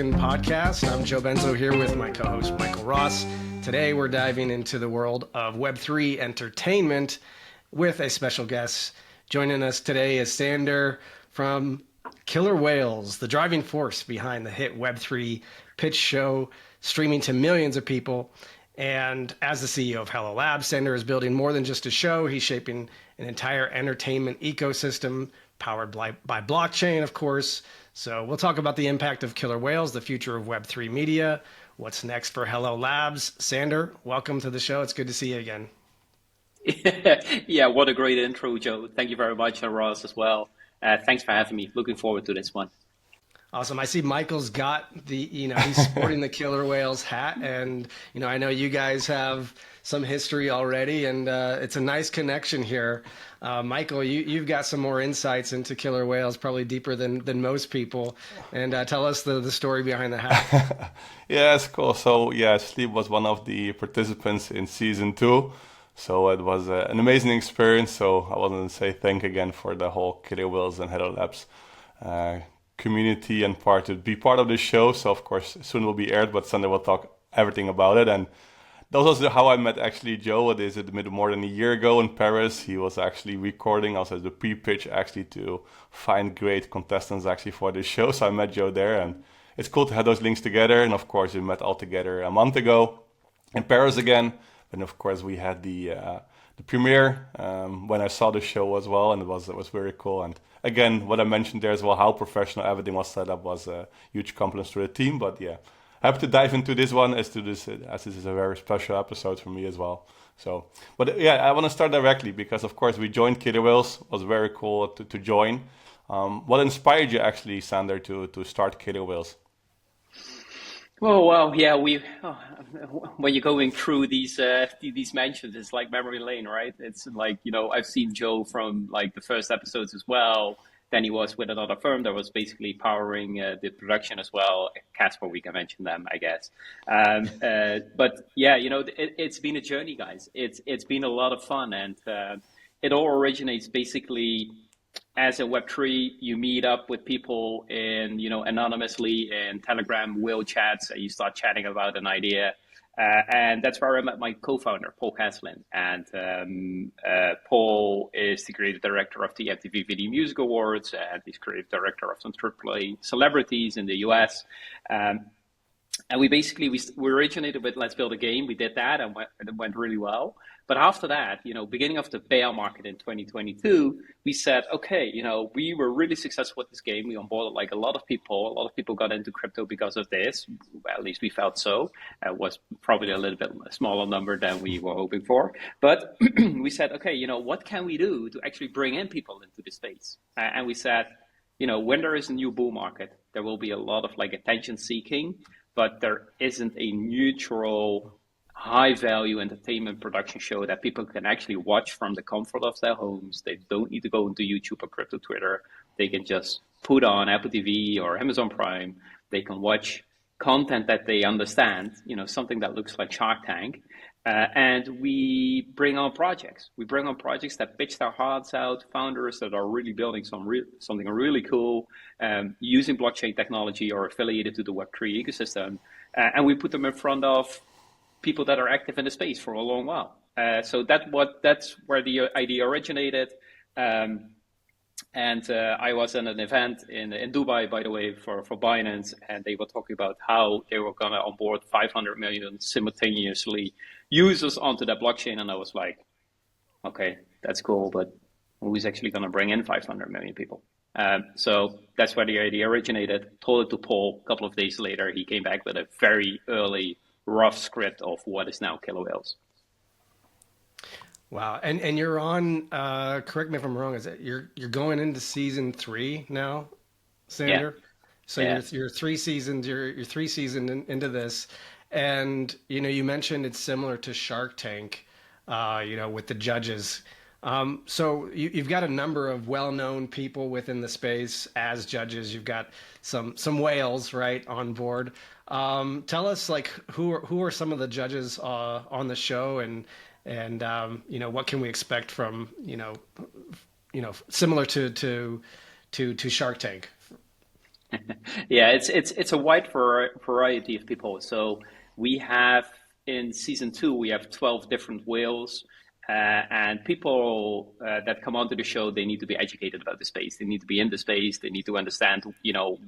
Innovation Podcast. I'm Joe Benzo here with my co-host Michael Ross. Today we're diving into the world of Web3 Entertainment with a special guest. Joining us today is Sander from Killer Whales, the driving force behind the hit Web3 pitch show, streaming to millions of people. And as the CEO of Hello Labs, Sander is building more than just a show. He's shaping an entire entertainment ecosystem powered by blockchain, of course. So we'll talk about the impact of Killer Whales, the future of Web3 media, what's next for Hello Labs. Sander, welcome to the show. It's good to see you again. Yeah, what a great intro, Joe. Thank you very much, and Ross as well. Thanks for having me. Looking forward to this one. Awesome. I see Michael's got he's sporting the Killer Whales hat, and, I know you guys have some history already, and it's a nice connection here. Michael, you've got some more insights into Killer Whales, probably deeper than most people, and tell us the story behind the hat. Yeah, it's cool. So Sleep was one of the participants in season 2. So it was an amazing experience. So I want to say thank again for the whole Killer Whales and Hello Labs community and to be part of the show. So of course soon will be aired, but Sunday will talk everything about it. And that was also how I met actually Joe. It is more than a year ago in Paris. He was actually recording also the pre-pitch actually to find great contestants actually for the show. So I met Joe there, and it's cool to have those links together. And of course we met all together a month ago in Paris again. And of course we had the premiere when I saw the show as well, and it was very cool. And again, what I mentioned there as well, how professional everything was set up, was a huge compliment to the team. But yeah, happy to dive into this one as this is a very special episode for me as well. So, but yeah, I want to start directly because of course we joined Killer Whales. It was very cool to join. What inspired you actually, Sander, to start Killer Whales? Oh well, yeah. When you're going through these mentions, it's like memory lane, right? It's like I've seen Joe from like the first episodes as well. Then he was with another firm that was basically powering the production as well. Casper, we can mention them, I guess. But yeah, it's been a journey, guys. It's been a lot of fun, and it all originates basically. As a Web3, you meet up with people in, anonymously in Telegram whale chats, and you start chatting about an idea. And that's where I met my co-founder, Paul Caslin. And Paul is the creative director of the MTV Video Music Awards, and he's creative director of some AAA celebrities in the US. And we originated with Let's Build a Game. We did that, and it went really well. But after that, beginning of the bear market in 2022, we said, okay, we were really successful with this game. We onboarded like a lot of people. A lot of people got into crypto because of this. Well, at least we felt so. It was probably a little bit smaller number than we were hoping for. But we said, okay, what can we do to actually bring in people into the space? And we said, when there is a new bull market, there will be a lot of like attention seeking, but there isn't a neutral high-value entertainment production show that people can actually watch from the comfort of their homes. They don't need to go into YouTube or crypto Twitter. They can just put on Apple TV or Amazon Prime. They can watch content that they understand, something that looks like Shark Tank. And we bring on projects. We bring on projects that pitch their hearts out, founders that are really building something really cool, using blockchain technology or affiliated to the Web3 ecosystem. And we put them in front of people that are active in the space for a long while. So that's where the idea originated. And I was at an event in Dubai, by the way, for Binance, and they were talking about how they were going to onboard 500 million simultaneously users onto that blockchain. And I was like, okay, that's cool, but who's actually going to bring in 500 million people? So that's where the idea originated. Told it to Paul. A couple of days later, he came back with a very early rough script of what is now Killer Whales. Wow, and you're on. Correct me if I'm wrong. Is it you're going into season 3 now, Sander? Yeah. So Yeah. you're 3 seasons. You're 3 seasons into this, and you mentioned it's similar to Shark Tank, with the judges. So you've got a number of well-known people within the space as judges. You've got some whales right on board. Tell us like who are some of the judges on the show, and what can we expect from similar to Shark Tank? Yeah, it's a wide variety of people. So we have in season two we have 12 different whales, and people that come onto the show, they need to be educated about the space. They need to be in the space. They need to understand,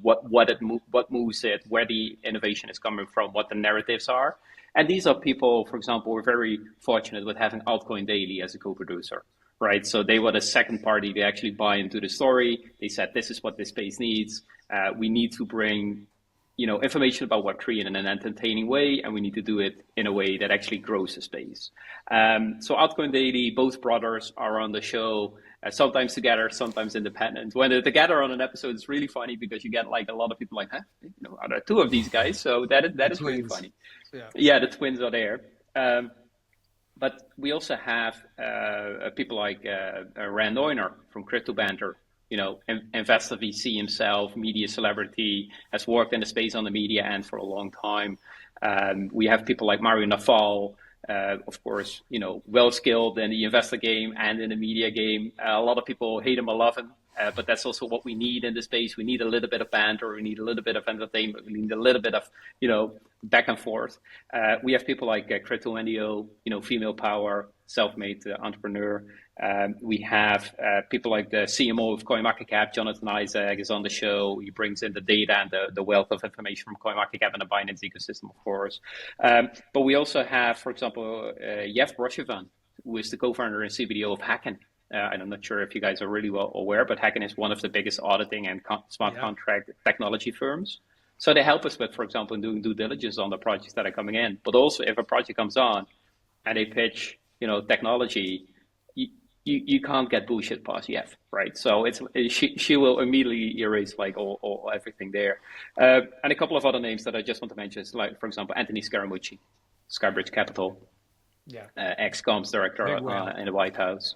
what moves it, where the innovation is coming from, what the narratives are. And these are people, for example, we're very fortunate with having Altcoin Daily as a co-producer, right? So they were the second party. They actually buy into the story. They said, this is what this space needs. We need to bring, information about Web3 in an entertaining way, and we need to do it in a way that actually grows the space. So Altcoin Daily, both brothers are on the show, sometimes together, sometimes independent. When they're together on an episode, it's really funny because you get like a lot of people like, huh? Are there two of these guys? So that is really funny. Yeah, the twins are there. But we also have people like Rand Neuner from Crypto Banter, investor VC himself, media celebrity, has worked in the space on the media end for a long time. We have people like Mario Naval, of course, well skilled in the investor game and in the media game. A lot of people hate him or love him. But that's also what we need in the space. We need a little bit of banter. We need a little bit of entertainment. We need a little bit of, back and forth. We have people like Crypto Endio, female power, self-made entrepreneur. We have people like the CMO of CoinMarketCap, Jonathan Isaac, is on the show. He brings in the data and the wealth of information from CoinMarketCap and the Binance ecosystem, of course. But we also have, for example, Jeff Broshevan, who is the co-founder and CBDO of Hacken. And I'm not sure if you guys are really well aware, but Hacken is one of the biggest auditing and smart contract technology firms. So they help us with, for example, doing due diligence on the projects that are coming in. But also, if a project comes on and they pitch, technology, you can't get bullshit past Jeff, right? So she will immediately erase like all everything there. And a couple of other names that I just want to mention is like, for example, Anthony Scaramucci, Skybridge Capital, ex-comms director in the White House.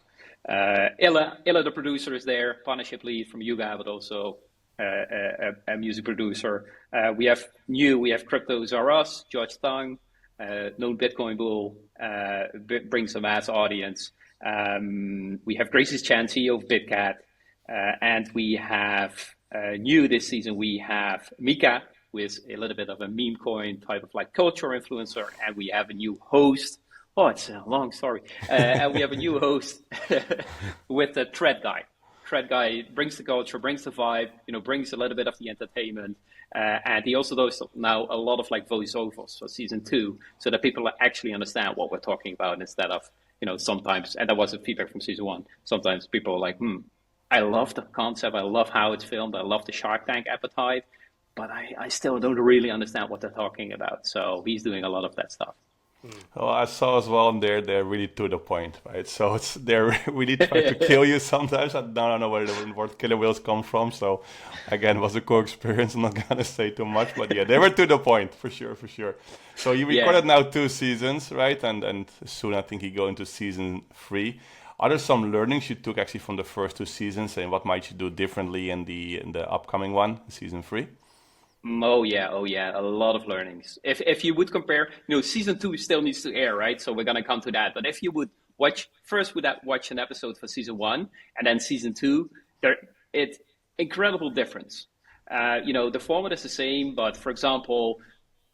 Illa, the producer, is there, partnership lead from Yuga, but also a music producer. We have Cryptos Are Us, George Tang, known Bitcoin bull, brings a mass audience. We have Grace's Chan, CEO of BitCat, and we have new this season. We have Mika, who is a little bit of a meme coin type of like culture influencer, and we have a new host. Oh, it's a long story. And we have a new host with the Thread Guy. Thread Guy brings the culture, brings the vibe, brings a little bit of the entertainment. And he also does now a lot of like voiceovers for season 2, so that people actually understand what we're talking about instead of, sometimes, and that was a feedback from season 1, sometimes people are like, I love the concept, I love how it's filmed, I love the Shark Tank appetite, but I still don't really understand what they're talking about. So he's doing a lot of that stuff. Well, I saw as well they're really to the point, right? So they're really trying to kill you sometimes. I don't know where the word killer whales come from. So again, it was a cool experience. I'm not gonna say too much, but yeah, they were to the point for sure. So you recorded now 2 seasons, right? And soon I think you go into season 3. Are there some learnings you took actually from the first 2 seasons, and what might you do differently in the upcoming one, season 3? Oh yeah, a lot of learnings. If you would compare, season 2 still needs to air, right? So we're gonna come to that. But if you would watch an episode for season 1 and then season 2, it's incredible difference. The format is the same, but for example,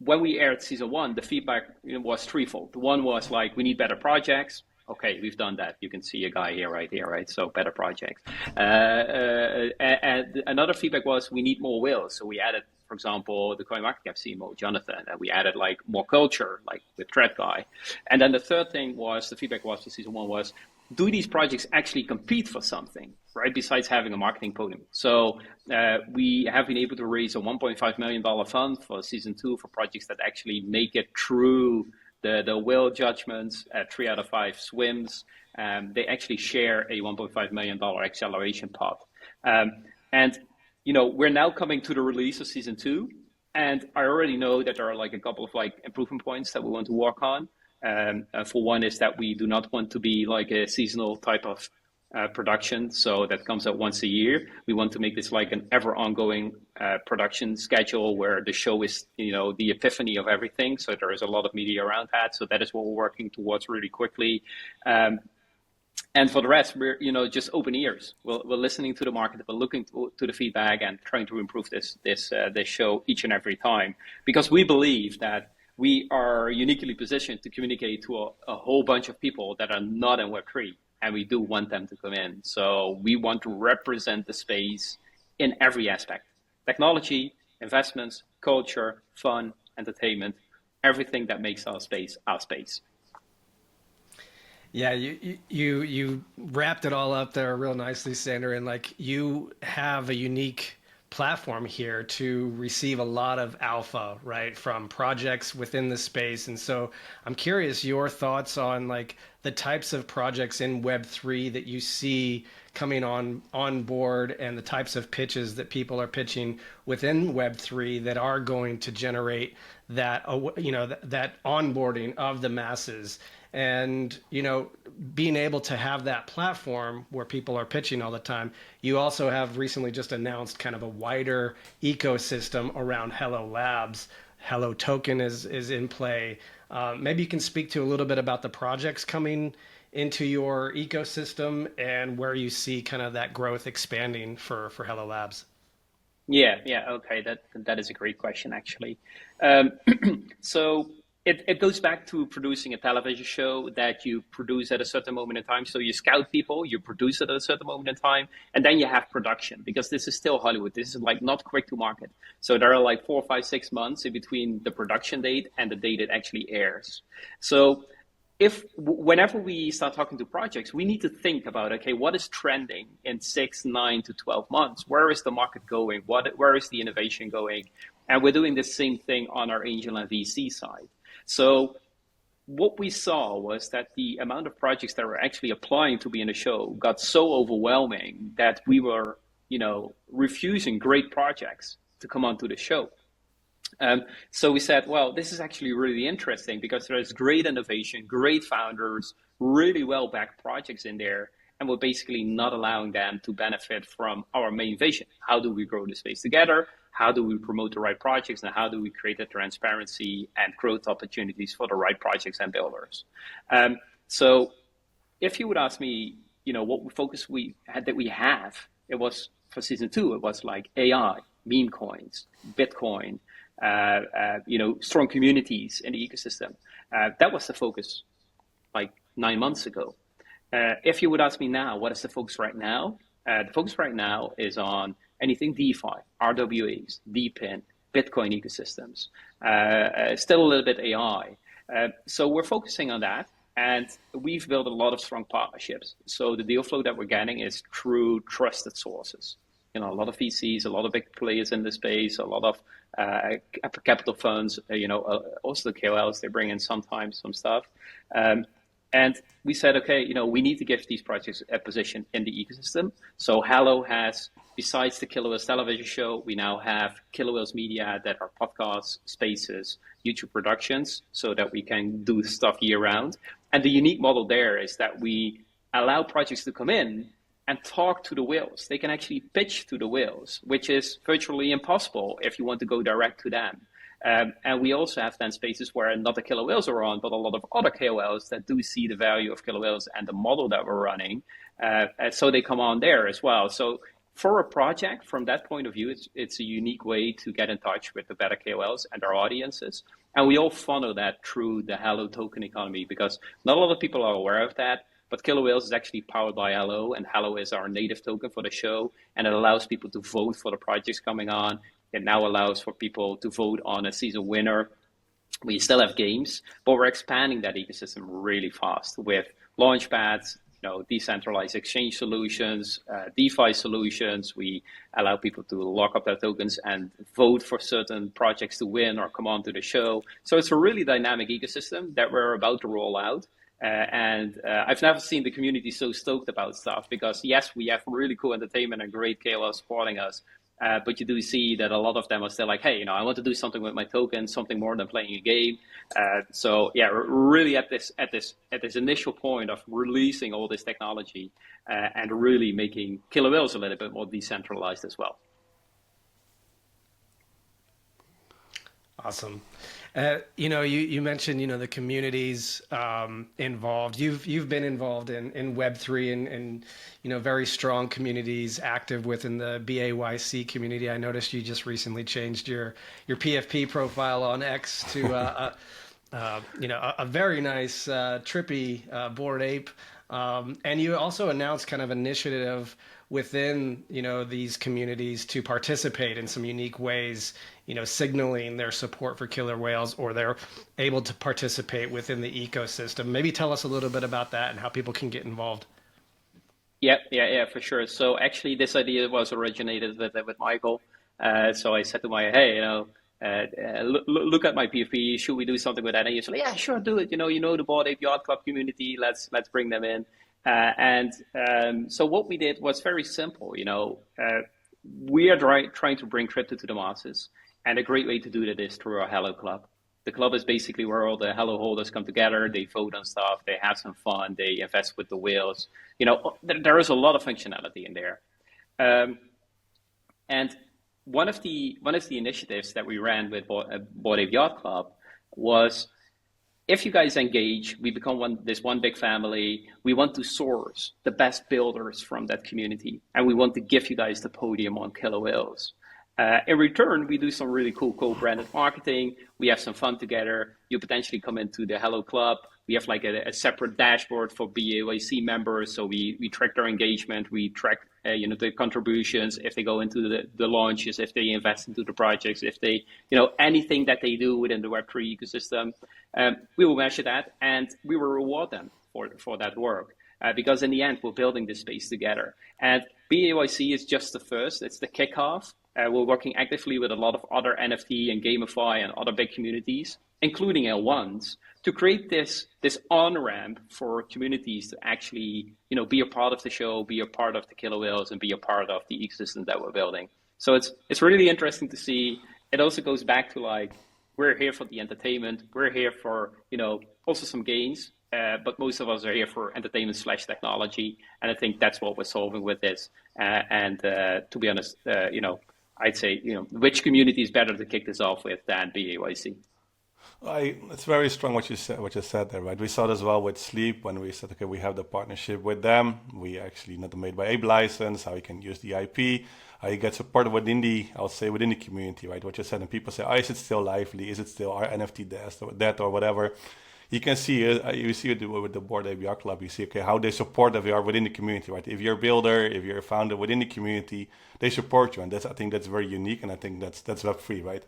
when we aired season 1, the feedback was threefold. One was like, we need better projects. Okay, we've done that. You can see a guy here, right? So better projects. And another feedback was, we need more whales. So we added, for example, the CoinMarketCap CMO, Jonathan, and we added like more culture, like with Thread Guy. And then the third thing was, the feedback was for season 1 was, do these projects actually compete for something, right? Besides having a marketing podium. So we have been able to raise a $1.5 million fund for season 2 for projects that actually make it through the whale judgments, 3 out of 5 swims. They actually share a $1.5 million acceleration pot. And we're now coming to the release of season 2, and I already know that there are like a couple of like improvement points that we want to work on. For one is that we do not want to be like a seasonal type of production, so that comes out once a year. We want to make this like an ever ongoing production schedule where the show is, the epiphany of everything. So there is a lot of media around that. So that is what we're working towards really quickly. And And for the rest, we're just open ears. We're listening to the market, we're looking to the feedback and trying to improve this show each and every time, because we believe that we are uniquely positioned to communicate to a whole bunch of people that are not in Web3, and we do want them to come in. So we want to represent the space in every aspect: technology, investments, culture, fun, entertainment, everything that makes our space our space. Yeah, you wrapped it all up there real nicely, Sander, and like you have a unique platform here to receive a lot of alpha, right, from projects within the space. And so I'm curious your thoughts on like the types of projects in Web3 that you see coming on board, and the types of pitches that people are pitching within Web3 that are going to generate that that onboarding of the masses. And being able to have that platform where people are pitching all the time. You also have recently just announced kind of a wider ecosystem around Hello Labs. Hello Token is in play. Maybe you can speak to a little bit about the projects coming into your ecosystem and where you see kind of that growth expanding for Hello Labs. Yeah, okay, that is a great question, actually. So it goes back to producing a television show that you produce at a certain moment in time. So you scout people, you produce it at a certain moment in time, and then you have production, because this is still Hollywood. This is like not quick to market. So there are like 4, 5, 6 months in between the production date and the date it actually airs. So whenever we start talking to projects, we need to think about, okay, what is trending in 6, 9 to 12 months? Where is the market going? Where is the innovation going? And we're doing the same thing on our angel and VC side. So what we saw was that the amount of projects that were actually applying to be in the show got so overwhelming that we were, refusing great projects to come onto the show. So we said, well, this is actually really interesting, because there's great innovation, great founders, really well-backed projects in there, and we're basically not allowing them to benefit from our main vision. How do we grow the space together? How do we promote the right projects? And how do we create the transparency and growth opportunities for the right projects and builders? So if you would ask me, what focus we had it was for season 2, it was like AI, meme coins, Bitcoin, strong communities in the ecosystem. That was the focus like 9 months ago. If you would ask me now, what is the focus right now? The focus right now is on anything DeFi, RWAs, DePIN, Bitcoin ecosystems, still a little bit AI. So we're focusing on that, and we've built a lot of strong partnerships. So the deal flow that we're getting is through trusted sources. A lot of VCs, a lot of big players in the space, a lot of capital funds, also the KOLs, they bring in sometimes some stuff. And we said, okay, we need to give these projects a position in the ecosystem. So Hello has, besides the Killer Whales television show, we now have Killer Whales Media that are podcasts, spaces, YouTube productions, so that we can do stuff year round. And the unique model there is that we allow projects to come in and talk to the whales. They can actually pitch to the whales, which is virtually impossible if you want to go direct to them. And we also have then spaces where not the killer whales are on, but a lot of other KOLs that do see the value of killer whales and the model that we're running. So they come on there as well. So for a project, from that point of view, it's a unique way to get in touch with the better KOLs and our audiences. And we all funnel that through the Hello token economy, because not a lot of people are aware of that. But Killer Whales is actually powered by Hello, and Hello is our native token for the show, and it allows people to vote for the projects coming on. It now allows for people to vote on a season winner. We still have games, but we're expanding that ecosystem really fast with launch pads, decentralized exchange solutions, DeFi solutions. We allow people to lock up their tokens and vote for certain projects to win or come on to the show. So it's a really dynamic ecosystem that we're about to roll out. And I've never seen the community so stoked about stuff, because yes, we have really cool entertainment and great KOLs supporting us. But you do see that a lot of them are still like, hey, I want to do something with my token, something more than playing a game. So yeah, we're really at this initial point of releasing all this technology and really making Killer Whales a little bit more decentralized as well. Awesome. You mentioned, the communities involved. You've been involved in Web3 and very strong communities active within the BAYC community. I noticed you just recently changed your PFP profile on X to a very nice trippy Bored Ape, and you also announced kind of initiative within these communities to participate in some unique ways, signaling their support for killer whales, or they're able to participate within the ecosystem. Maybe tell us a little bit about that and how people can get involved. Yeah, for sure. So actually, this idea was originated with Michael. So I said to Maya, hey, look at my PFP. Should we do something with that? And he said, yeah, sure, do it. The Bored Ape Yacht Club community. Let's bring them in. So what we did was very simple. We are trying to bring crypto to the masses, and a great way to do that is through our Hello Club. The club is basically where all the Hello holders come together. They vote on stuff. They have some fun. They invest with the whales. There is a lot of functionality in there. And one of the initiatives that we ran with Bored Ape Yacht Club was, if you guys engage, we become this one big family. We want to source the best builders from that community, and we want to give you guys the podium on killer whales. In return, we do some really cool co-branded marketing. We have some fun together. You potentially come into the Hello Club. We have like a separate dashboard for BAYC members. So we track their engagement. We track the contributions, if they go into the launches, if they invest into the projects, if they, anything that they do within the Web3 ecosystem. We will measure that, and we will reward them for that work. Because in the end, we're building this space together. And BAYC is just the first. It's the kickoff. We're working actively with a lot of other NFT and GameFi and other big communities, including L1s, to create this on-ramp for communities to actually, be a part of the show, be a part of the killer whales, and be a part of the ecosystem that we're building. So it's really interesting to see. It also goes back to like, we're here for the entertainment. We're here for, also some gains. But most of us are here for entertainment/technology, and I think that's what we're solving with this. To be honest, I'd say, which community is better to kick this off with than BAYC? It's very strong what you said there, right? We saw it as well with Sleep when we said, okay, we have the partnership with them. We actually not the Made by Abe license, how you can use the IP, how you get support within the community, right? What you said, and people say, is it still lively? Is it still our NFT dead or whatever? You can see you see it with the Bored Ape Yacht Club. You see, okay, how they support that we are within the community, right? If you're a builder, if you're a founder within the community, they support you, and I think that's very unique, and I think that's Web3, right?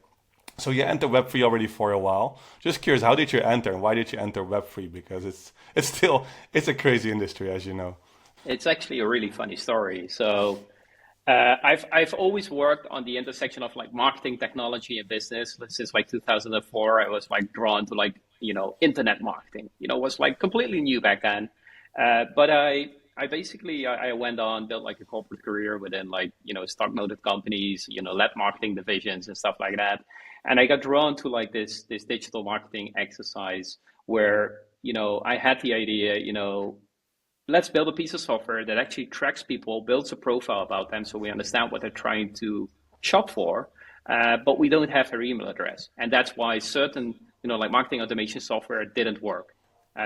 So you entered Web3 already for a while. Just curious, how did you enter, and why did you enter Web3? Because it's a crazy industry, as you know. It's actually a really funny story. So I've always worked on the intersection of like marketing, technology, and business since like 2004. I was like drawn to like internet marketing. It was like completely new back then. But I basically went on, built like a corporate career within like stock noted companies, led marketing divisions and stuff like that. And I got drawn to like this digital marketing exercise where I had the idea, let's build a piece of software that actually tracks people, builds a profile about them so we understand what they're trying to shop for, but we don't have their email address. And that's why certain, like marketing automation software didn't work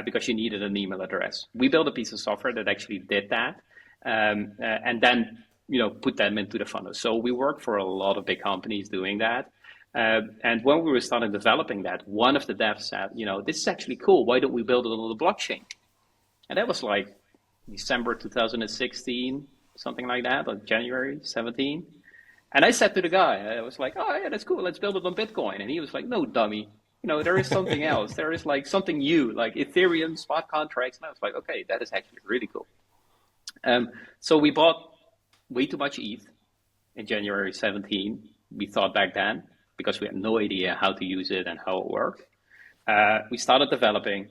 because you needed an email address. We built a piece of software that actually did that and then, put them into the funnel. So we worked for a lot of big companies doing that. And when we were starting developing that, one of the devs said, this is actually cool. Why don't we build it on the blockchain? And that was like December 2016, something like that, or January 17. And I said to the guy, I was like, oh yeah, that's cool. Let's build it on Bitcoin. And he was like, no, dummy. There is something else. There is like something new, like Ethereum, smart contracts. And I was like, okay, that is actually really cool. So we bought way too much ETH in January 17. We thought back then, because we had no idea how to use it and how it worked. We started developing,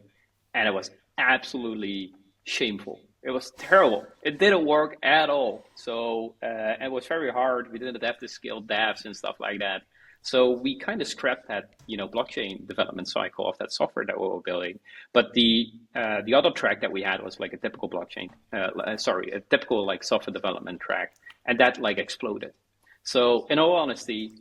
and it was absolutely shameful. It was terrible. It didn't work at all. So it was very hard. We didn't have the skilled devs and stuff like that. So we kind of scrapped that, blockchain development cycle of that software that we were building. But the other track that we had was like a typical blockchain, a typical like software development track, and that like exploded. So in all honesty,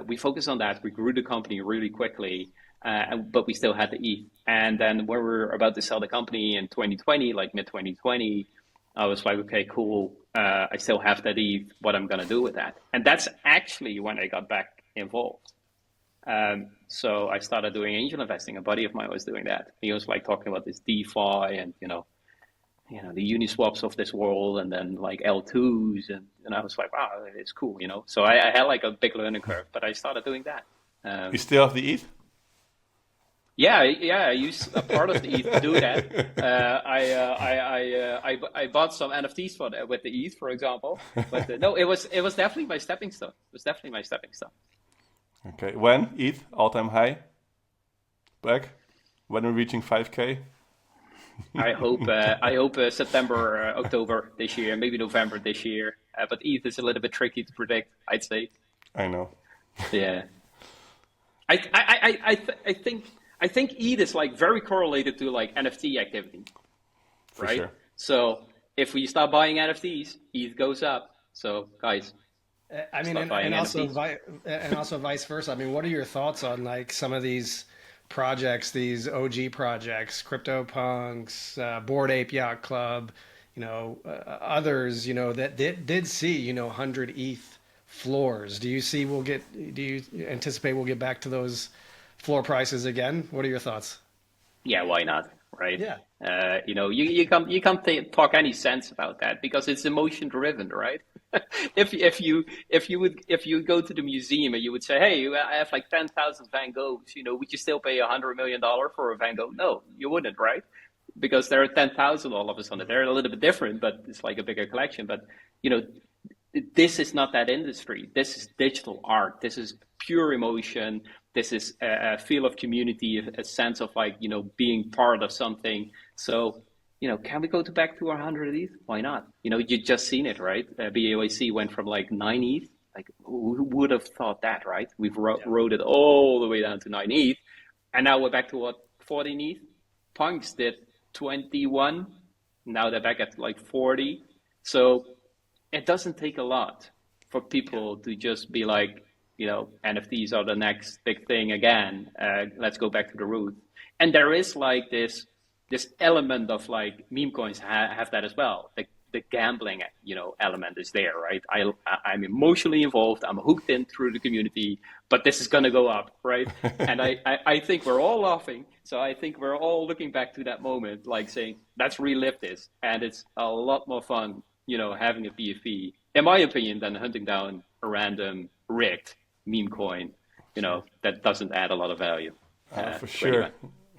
we focused on that. We grew the company really quickly. but we still had the ETH. And then when we were about to sell the company in 2020, like mid 2020, I was like, okay, cool. I still have that ETH. What I'm gonna do with that? And that's actually when I got back involved. So I started doing angel investing. A buddy of mine was doing that. He was like talking about this DeFi and the Uniswaps of this world, and then like L2s, and I was like, wow, it's cool. So I had like a big learning curve, but I started doing that. You still have the ETH? Yeah, I used a part of the ETH to do that. I bought some NFTs for that with the ETH, for example. But no, it was definitely my stepping stone. It was definitely my stepping stone. Okay. When ETH all-time high? Back? When we're reaching 5K? I hope September, October this year, maybe November this year. But ETH is a little bit tricky to predict, I'd say. I know. Yeah. I think ETH is like very correlated to like NFT activity, For right? sure. So if we start buying NFTs, ETH goes up. So guys, I mean, start buying NFTs. and also vice versa. I mean, what are your thoughts on like some of these projects, these OG projects, CryptoPunks, Bored Ape Yacht Club, others, that did see, 100 ETH floors. Do you anticipate we'll get back to those floor prices again? What are your thoughts? Yeah, why not? Right? Yeah. You can't talk any sense about that because it's emotion driven, right? if you go to the museum and you would say, hey, I have like 10,000 Van Goghs, would you still pay $100 million for a Van Gogh? No, you wouldn't, right? Because there are 10,000 all of a sudden. They're a little bit different, but it's like a bigger collection. But this is not that industry. This is digital art. This is pure emotion. This is a feel of community, a sense of like, being part of something. So, can we go back to our 100 ETH? Why not? You just seen it, right? BAYC went from like 9 ETH. Like, who would have thought that, right? We've rode it all the way down to 9 ETH. And now we're back to what, 14 ETH? Punks did 21. Now they're back at like 40. So it doesn't take a lot for people to just be like, NFTs are the next big thing again. Let's go back to the root. And there is like this element of like meme coins have that as well. The gambling, element is there, right? I'm emotionally involved. I'm hooked in through the community, but this is gonna go up, right? And I think we're all laughing. So I think we're all looking back to that moment, like saying, let's relive this. And it's a lot more fun, having a PFP, in my opinion, than hunting down a random rigged meme coin, that doesn't add a lot of value. For sure.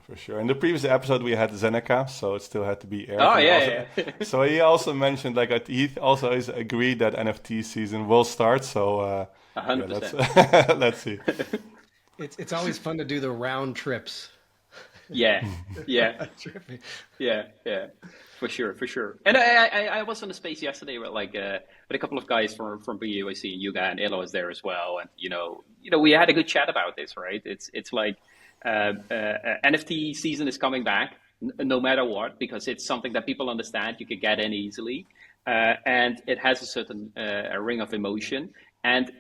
For sure. In the previous episode, we had Zeneca, so it still had to be aired. Oh, yeah. So he also mentioned, like, he also is agreed that NFT season will start. So 100%. Let's see. It's always fun to do the round trips. Yeah. For sure. And I was on a space yesterday with with a couple of guys from BAYC and Yuga, and Elo was there as well. And we had a good chat about this, right? It's like NFT season is coming back no matter what, because it's something that people understand. You can get in easily, and it has a certain a ring of emotion. And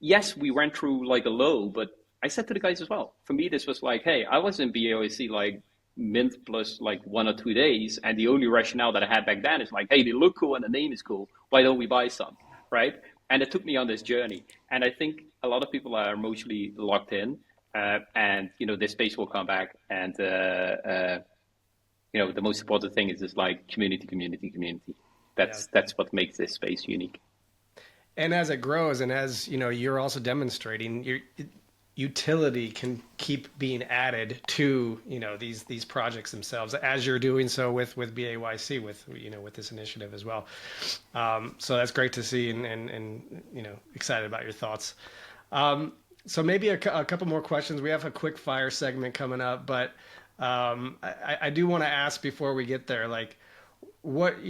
yes, we went through like a low, but I said to the guys as well, for me, this was like, hey, I was in BAYC like mint plus like 1 or 2 days. And the only rationale that I had back then is like, hey, they look cool and the name is cool. Why don't we buy some, right? And it took me on this journey. And I think a lot of people are emotionally locked in. And, this space will come back. And, the most important thing is just like community. That's what makes this space unique. And as it grows, and as, you're also demonstrating, utility can keep being added to these projects themselves, as you're doing so with BAYC with this initiative as well. So that's great to see, and excited about your thoughts. So maybe a couple more questions. We have a quick fire segment coming up, but I do want to ask before we get there, like what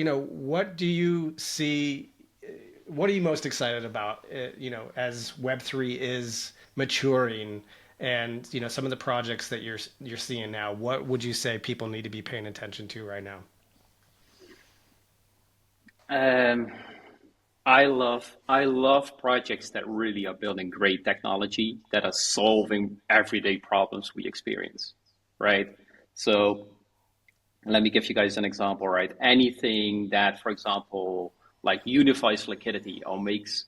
do you see? What are you most excited about? As Web3 is maturing, and some of the projects that you're seeing now, what would you say people need to be paying attention to right now? I love projects that really are building great technology that are solving everyday problems we experience, right? So let me give you guys an example, right? Anything that, for example, like unifies liquidity or makes,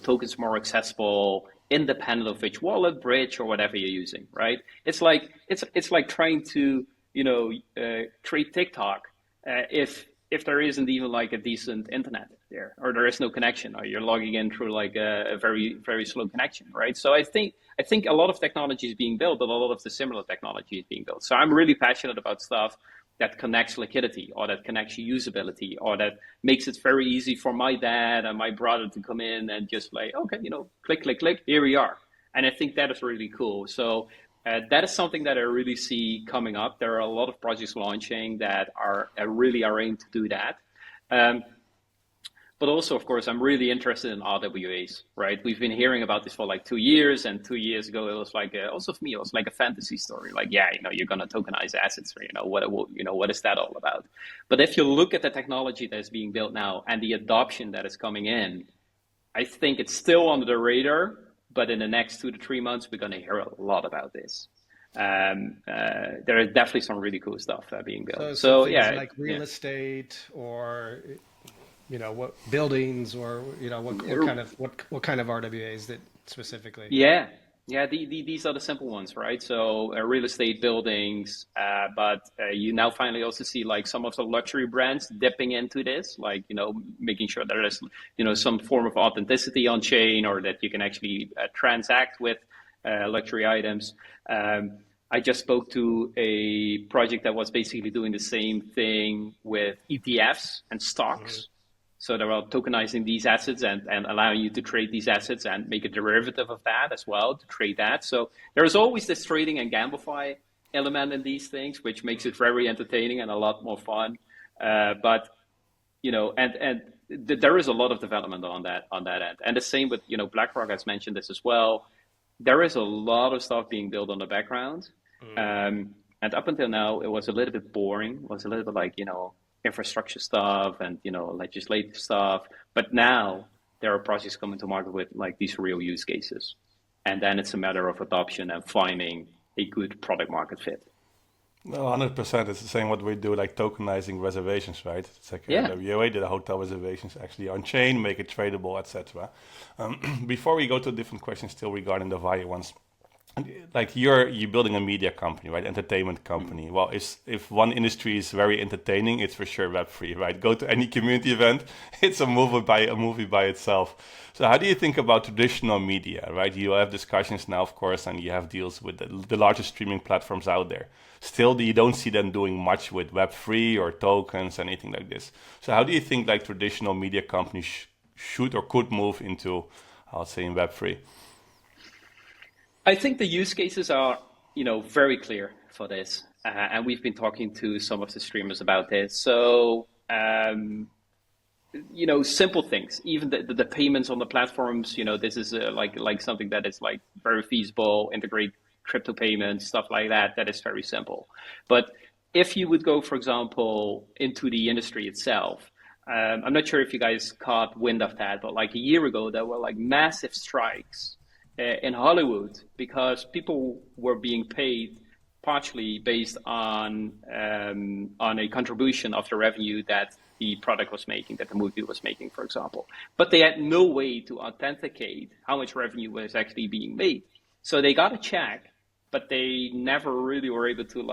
tokens more accessible, independent of which wallet, bridge, or whatever you're using, right? It's like trying to, create TikTok if there isn't even like a decent internet there, or there is no connection, or you're logging in through like a very, very slow connection, right? So I think a lot of technology is being built, but a lot of the similar technology is being built. So I'm really passionate about stuff that connects liquidity, or that connects usability, or that makes it very easy for my dad and my brother to come in and just like, okay, click, click, click, here we are. And I think that is really cool. So that is something that I really see coming up. There are a lot of projects launching that are really are aimed to do that. Um, but also, of course, I'm really interested in RWAs, right? We've been hearing about this for like 2 years, and 2 years ago, it was like also for me, it was like a fantasy story. Like, yeah, you're gonna tokenize assets, or what is that all about? But if you look at the technology that is being built now and the adoption that is coming in, I think it's still under the radar. But in the next 2 to 3 months, we're gonna hear a lot about this. There is definitely some really cool stuff being built. So So things yeah, like yeah. real estate, or what buildings, or what kind of RWAs that specifically? Yeah, yeah. These are the simple ones, right? So real estate, buildings, but you now finally also see like some of the luxury brands dipping into this, like making sure there is some form of authenticity on chain, or that you can actually transact with luxury items. I just spoke to a project that was basically doing the same thing with ETFs and Hmm. stocks. So they're all tokenizing these assets, and allowing you to trade these assets and make a derivative of that as well to trade that. So there's always this trading and gamify element in these things, which makes it very entertaining and a lot more fun. But there is a lot of development on that end, and the same with BlackRock has mentioned this as well. There is a lot of stuff being built on the background. Hmm. And up until now, it was a little bit boring. It was a little bit like, infrastructure stuff and, legislative stuff. But now there are projects coming to market with like these real use cases. And then it's a matter of adoption and finding a good product market fit. No, 100%. It's the same what we do, like tokenizing reservations, right? It's like Yeah. RWA did the hotel reservations actually on chain, make it tradable, etc. Before we go to different questions, still regarding the value ones, like you're building a media company, right? Entertainment company. Well, if one industry is very entertaining, it's for sure Web3, right? Go to any community event, it's a movie by itself. So how do you think about traditional media, right? You have discussions now, of course, and you have deals with the largest streaming platforms out there. Still, you don't see them doing much with Web3 or tokens, anything like this. So how do you think like traditional media companies should or could move into, I'll say, in Web3? I think the use cases are, very clear for this. And we've been talking to some of the streamers about this. So, simple things, even the payments on the platforms, this is like something that is like very feasible, integrate crypto payments, stuff like that. That is very simple. But if you would go, for example, into the industry itself, I'm not sure if you guys caught wind of that, but like a year ago, there were like massive strikes in Hollywood because people were being paid partially based on a contribution of the revenue that the product was making, that the movie was making, for example. But they had no way to authenticate how much revenue was actually being made. So they got a check, but they never really were able to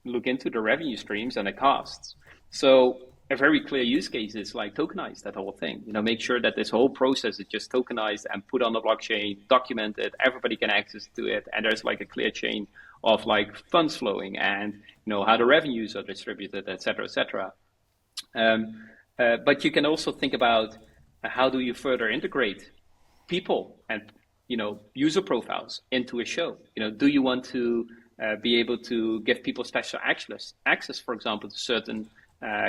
look into the revenue streams and the costs. So a very clear use case is like tokenize that whole thing. Make sure that this whole process is just tokenized and put on the blockchain, documented, everybody can access to it, and there's like a clear chain of like funds flowing and how the revenues are distributed, et cetera, et cetera. But you can also think about how do you further integrate people and user profiles into a show. Do you want to be able to give people special access, for example, to certain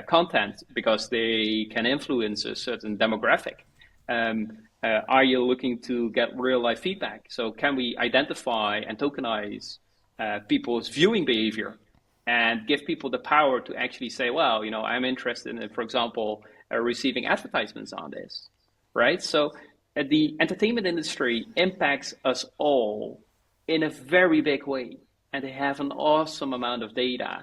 content because they can influence a certain demographic? Are you looking to get real life feedback? So can we identify and tokenize people's viewing behavior and give people the power to actually say, well, I'm interested in, for example, receiving advertisements on this, right? So the entertainment industry impacts us all in a very big way, and they have an awesome amount of data.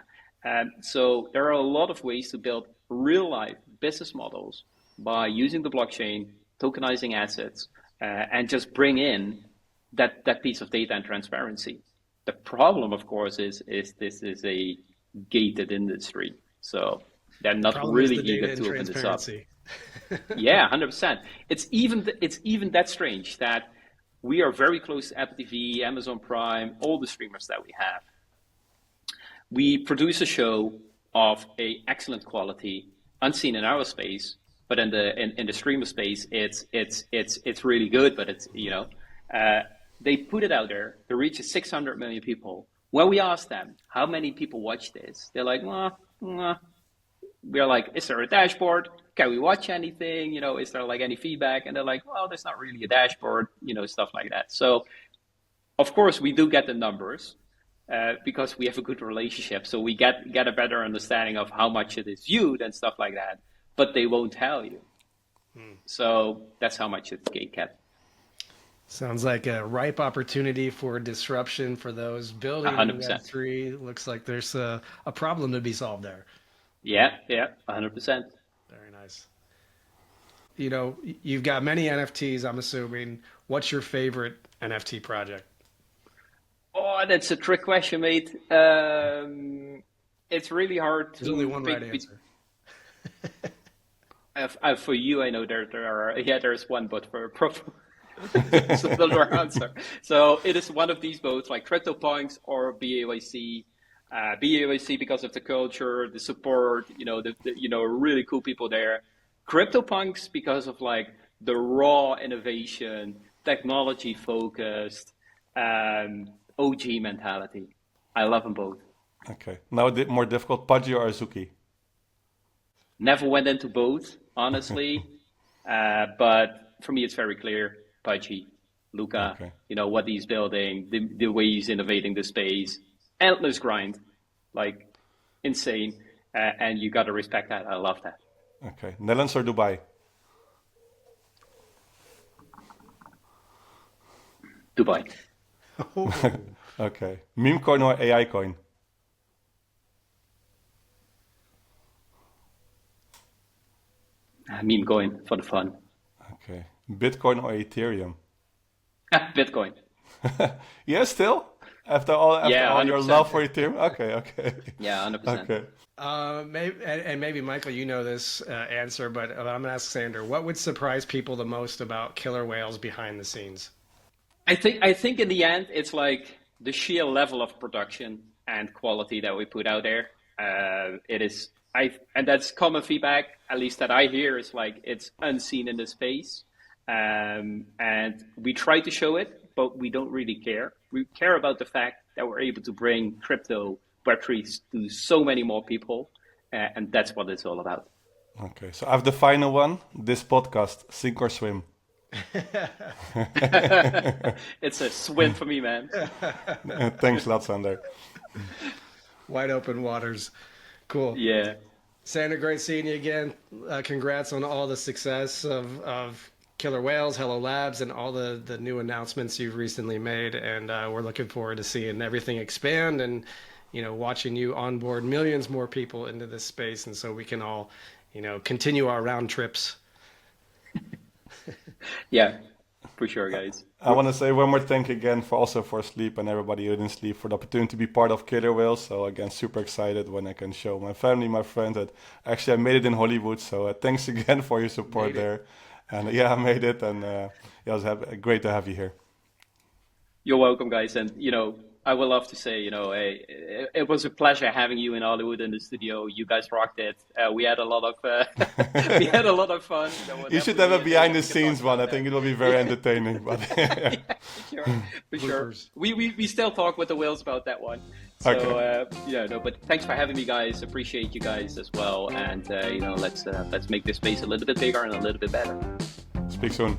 So there are a lot of ways to build real life business models by using the blockchain, tokenizing assets, and just bring in that piece of data and transparency. The problem, of course, is this is a gated industry, so they're not really eager to open this up. Yeah, 100%. It's even that strange that we are very close to Apple TV, Amazon Prime, all the streamers that we have. We produce a show of a excellent quality, unseen in our space, but in the streamer space, it's really good. But it's they put it out there. The reach is 600 million people. When we ask them how many people watch this, they're like, we're like, is there a dashboard? Can we watch anything? Is there like any feedback? And they're like, well, there's not really a dashboard, stuff like that. So, of course, we do get the numbers because we have a good relationship. So we get a better understanding of how much it is viewed and stuff like that. But they won't tell you. So that's how much it's gatekept. Sounds like a ripe opportunity for disruption for those building 100%. Web3. Looks like there's a problem to be solved there. Yeah, 100%. Very nice. You've got many NFTs, I'm assuming. What's your favorite NFT project? Oh, that's a trick question, mate. It's really hard to. There's only one right answer. For you, I know there's one, but for it's another answer. So it is one of these both, like CryptoPunks or BAYC. BAYC because of the culture, the support, really cool people there. CryptoPunks because of like the raw innovation, technology focused, OG mentality. I love them both. Okay. Now more difficult, Pudgy or Azuki? Never went into both, honestly. But for me, it's very clear. Pudgy, Luca, okay. What he's building, the way he's innovating the space, endless grind, like insane. And you got to respect that. I love that. Okay. Netherlands or Dubai? Dubai. Okay. Meme coin or AI coin? Meme coin for the fun. Okay. Bitcoin or Ethereum? Bitcoin. Yeah, still? After all your love for Ethereum? Okay. Yeah, 100%. Okay. Maybe Michael, you know this answer, but I'm going to ask Sander. What would surprise people the most about Killer Whales behind the scenes? I think in the end, it's like the sheer level of production and quality that we put out there. And that's common feedback, at least that I hear, is like it's unseen in the space. And we try to show it, but we don't really care. We care about the fact that we're able to bring crypto Web3 to so many more people. And that's what it's all about. Okay, so I have the final one. This podcast, sink or swim? It's a swim for me, man. Thanks a lot, Sander. Wide open waters. Cool. Yeah. Sander, great seeing you again. Congrats on all the success of Killer Whales, Hello Labs, and all the new announcements you've recently made. And we're looking forward to seeing everything expand and, watching you onboard millions more people into this space. And so we can all, continue our round trips. Yeah, for sure, guys. I want to say one more thank you again for Sleep and everybody who didn't sleep for the opportunity to be part of Killer Whales. So again, super excited when I can show my family, my friends that actually I made it in Hollywood. So thanks again for your support there. And I made it, and it was great to have you here. You're welcome, guys. And I would love to say, it was a pleasure having you in Hollywood in the studio. You guys rocked it. We had a lot of fun. You should have a behind the scenes one. I think it will be very entertaining. But for sure. We still talk with the whales about that one. So okay. But thanks for having me, guys. Appreciate you guys as well. And let's make this space a little bit bigger and a little bit better. Speak soon.